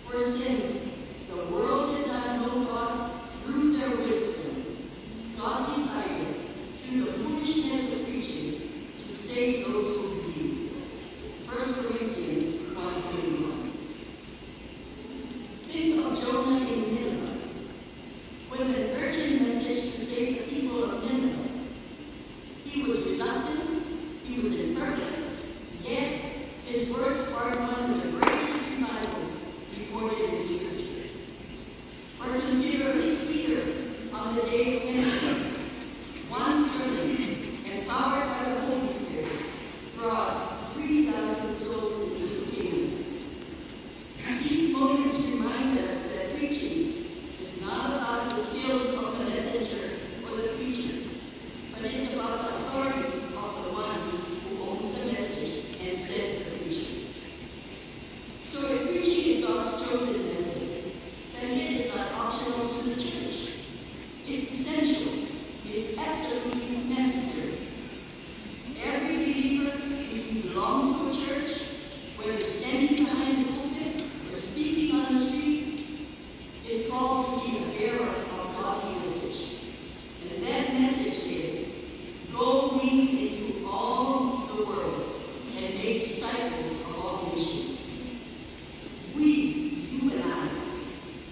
For since the of Jonah in Nineveh with an urgent message to save the people of Nineveh. He was reluctant, he was imperfect, yet his words sparked one of the greatest revivals recorded in Scripture. Or consider Peter on the day of Pentecost. One servant, empowered by the Holy Spirit, brought 3,000 souls into the kingdom. These moments remind us that preaching is not about the skills of the messenger or the preacher, but it's about the authority of the one who owns the message and sent the preacher. So if preaching is God's chosen method, then it is not optional to the church. It's essential. It's absolutely necessary. Every believer, if you belong to a church, whether standing behind the pulpit or speaking on the street, is called to be a bearer of God's message. And that message is, go ye into all the world and make disciples of all nations. You and I,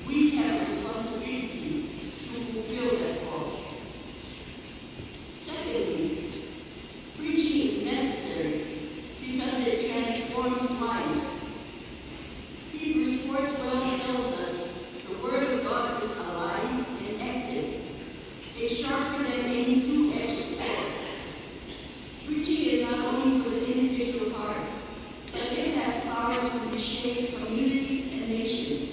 we have a responsibility to fulfill that call. Secondly, preaching is necessary because it transforms lives. Hebrews 4:12 tells us the Word of God is alive and active. It's sharper than any two-edged sword. Preaching is not only for the individual heart, but it has power to reshape communities and nations.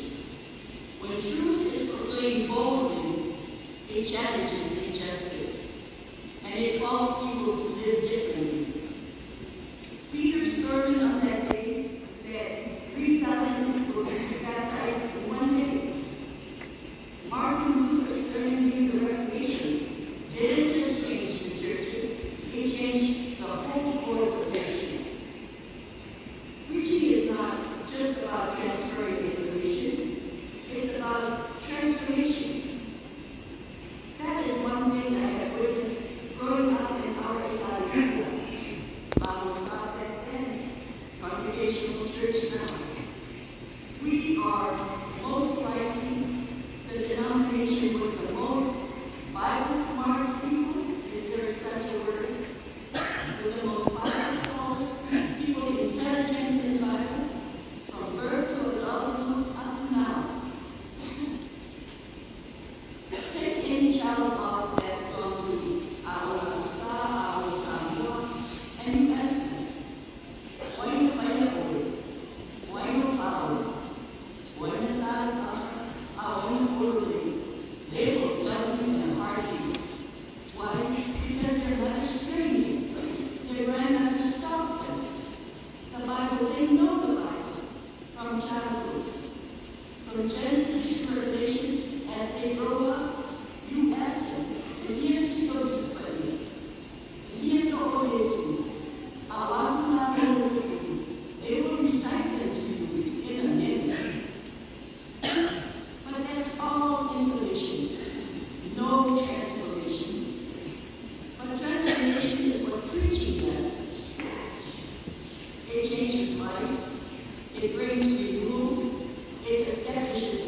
When truth is proclaimed boldly, it challenges injustice, and it calls people to live differently. Peter's sermon on that day led 3,000 people to be baptized in one day. Martin Luther's sermon during the Reformation didn't just change the churches, it changed the whole course of history. Preaching is not just about transferring information, it's about transformation. That is one thing I have witnessed growing up in our Iulai school. Bible stopped back then, congregational church now. We are most likely the denomination with the most Bible smart people, if there is such a word, with the most Bible scholars, people intelligent in the Bible, from birth to adulthood up to now. Take any child of God that's gone to Samoa, and you ask them, why you fight over it? Why you follow? When the time they will tell you in a heartbeat. Why? Because their mother strained them. Their grandmother stopped them. The Bible, they know the Bible from childhood. From Genesis to Revelation, as they grow up, you ask them, they will recite them to you in a minute. But that's all information, no transformation. But transformation is what preaching does. It changes lives, it brings renewal, it establishes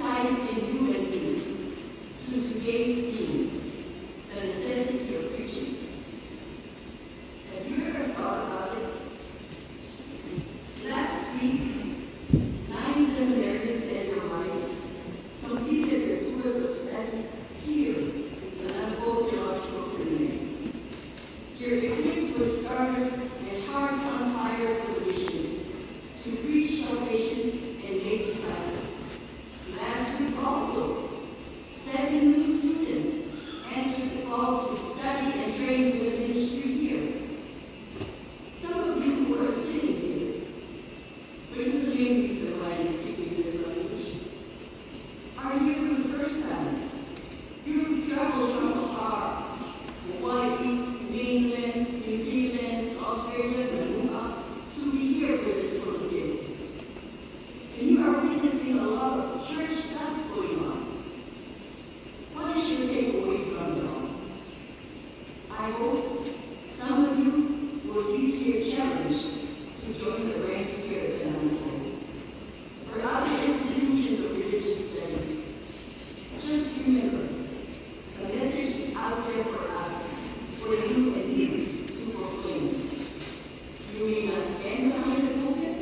ties in you and me to today's theme, the necessity of preaching. Have you ever thought about it? Last week, 9 seminarians and their wives completed their tours of studies here at the Talavou Theological Seminary. They're equipped with stars and hearts on fire for the mission to preach salvation and make disciples. Last week also, 7 new students answered the calls to study and train for the ministry here. Some of you who are sitting here, but here's the main reason why I'm speaking this language, are here for the first time. You've traveled from afar, Hawaii, Mainland, New Zealand, Australia, Samoa, to be here for this full day. And you are witnessing a lot of church stuff going on. What is your takeaway from it all? I hope some of you will leave here challenged to join the ranks here at Talavou or other institutions of religious studies. Just remember, the message is out there for us, for you and me to proclaim. You may not stand behind the pulpit,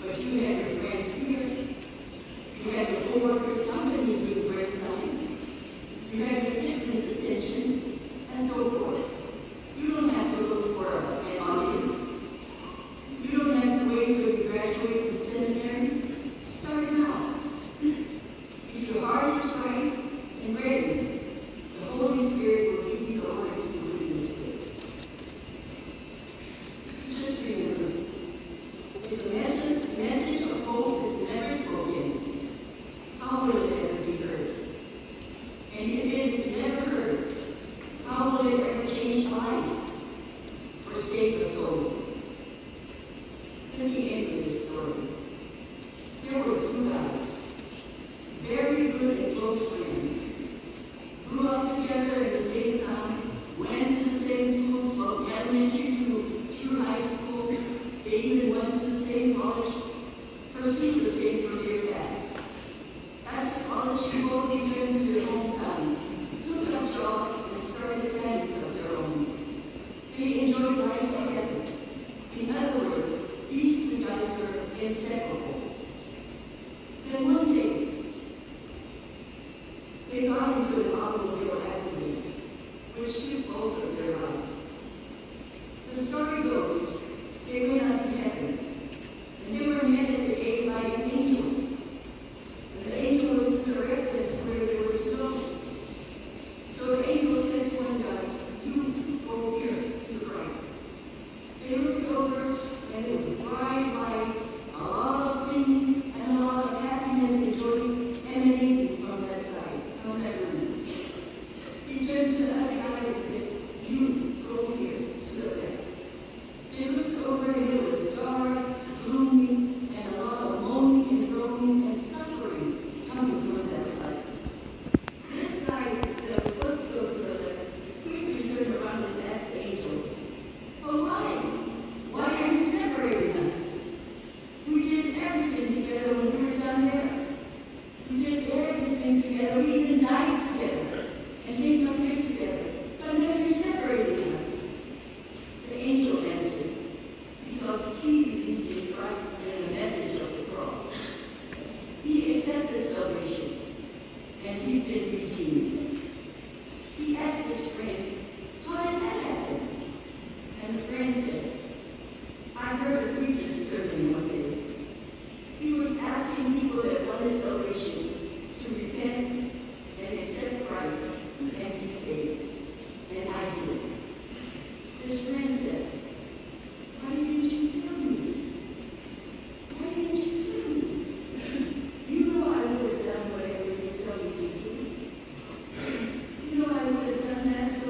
but you have your friends here. You have your co-workers company doing break time. You have your sickness attention, and so forth. You don't have to look for an audience. You don't have to wait till you graduate from seminary. Start now. If your heart is right and ready, the Holy Spirit will give you the words to witness with. Just remember, if the message of hope is never spoken, how will it ever be heard? And if it is never heard, how will it ever change a life or save a soul? Let me end with this story. There were 2 guys, very good and close friends. Grew up together in the same town, went to the same schools from elementary through high school. They even went to the same college, pursued the same career paths. After college, they both returned to their hometown, took up jobs, and started families of their own. They enjoyed life together. In other words, these 2 guys were inseparable. Then one day, they got into an automobile accident, which took both of their lives. The story goes, they went up to heaven, and they were met at the gate by an angel. And the angel was to direct them to where they were to go. So the angel said to one guy, "You go here to the right." They looked over, and it was bright lights, a lot of singing, and a lot of happiness and joy emanating from that side, from that room. He turned to the other guy and said, "You go here to the left." They looked over, and it was dark, gloomy, and a lot of moaning and groaning and suffering coming from that side. This guy that was supposed to go to the left quickly turned around and asked the angel, "But why? Why are you separating us? We did everything together when we were down there. We did everything together. We even died together and came up here together. But now you're separating us." The angel answered, "Because he believed in Christ and the message of the cross. He accepted salvation, and he's been redeemed." He asked his friend, "How did that happen?" And the friend said, "I heard a preacher sermon one day. He was asking people that wanted salvation to repent and accept Christ and be saved. And I did." His friend said, "Why didn't you tell me? Why didn't you tell me? You know I would have done whatever you tell me to do. You know I would have done that so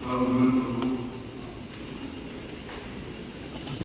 Talavou